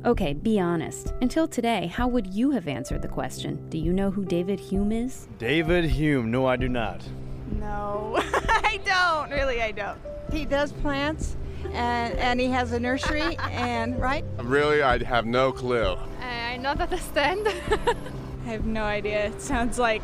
Okay, be honest. Until today, how would you have answered the question? Do you know who David Hume is? David Hume. No, I do not. No, I don't. Really, I don't. He does plants, and he has a nursery, and right? Really, I have no clue. I not understand. I have no idea. It sounds like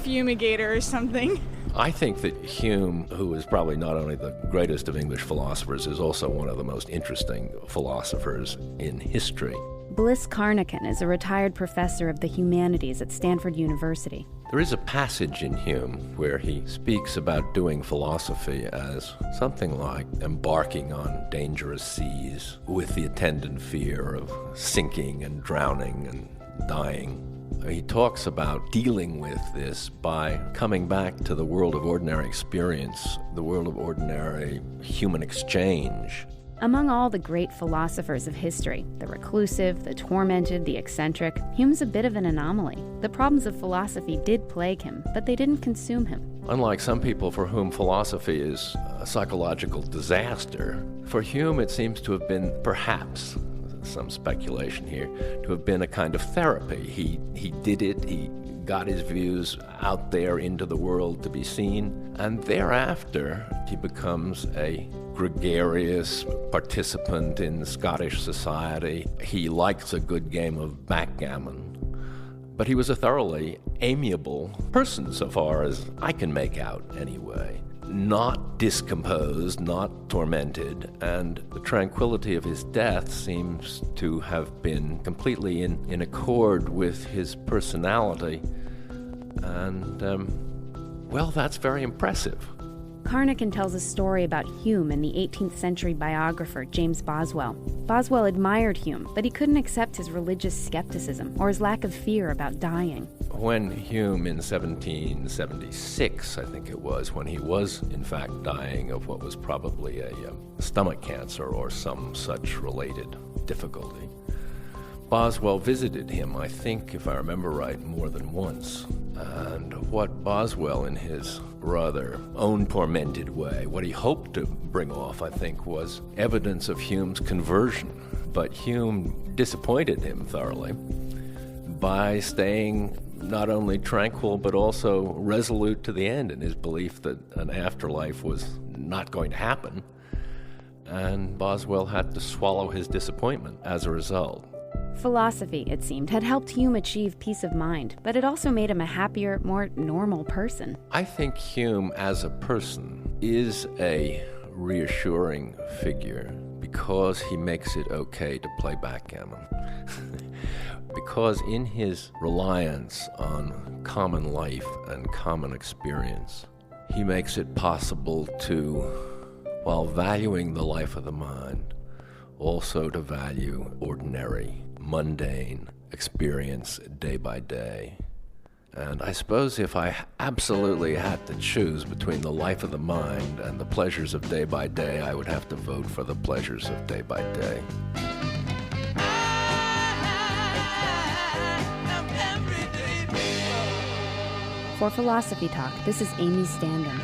fumigator or something. I think that Hume, who is probably not only the greatest of English philosophers, is also one of the most interesting philosophers in history. Bliss Carnacan is a retired professor of the humanities at Stanford University. There is a passage in Hume where he speaks about doing philosophy as something like embarking on dangerous seas with the attendant fear of sinking and drowning and dying. He talks about dealing with this by coming back to the world of ordinary experience, the world of ordinary human exchange. Among all the great philosophers of history, the reclusive, the tormented, the eccentric, Hume's a bit of an anomaly. The problems of philosophy did plague him, but they didn't consume him. Unlike some people for whom philosophy is a psychological disaster, for Hume it seems to have been, perhaps, some speculation here, to have been a kind of therapy. He did it, he got his views out there into the world to be seen, and thereafter he becomes a gregarious participant in Scottish society. He likes a good game of backgammon, but he was a thoroughly amiable person so far as I can make out anyway. Not discomposed, not tormented, and the tranquility of his death seems to have been completely in accord with his personality, and, well, that's very impressive. Carnacan tells a story about Hume in the 18th century biographer James Boswell. Boswell admired Hume, but he couldn't accept his religious skepticism or his lack of fear about dying. When Hume in 1776, I think it was, when he was in fact dying of what was probably a stomach cancer or some such related difficulty, Boswell visited him, I think, if I remember right, more than once. And what Boswell, in his rather own tormented way, what he hoped to bring off, I think, was evidence of Hume's conversion. But Hume disappointed him thoroughly by staying not only tranquil but also resolute to the end in his belief that an afterlife was not going to happen. And Boswell had to swallow his disappointment as a result. Philosophy, it seemed, had helped Hume achieve peace of mind, but it also made him a happier, more normal person. I think Hume as a person is a reassuring figure because he makes it okay to play backgammon. Because in his reliance on common life and common experience, he makes it possible to, while valuing the life of the mind, also to value ordinary, mundane experience day by day. And I suppose if I absolutely had to choose between the life of the mind and the pleasures of day by day, I would have to vote for the pleasures of day by day. For Philosophy Talk, this is Amy Standen.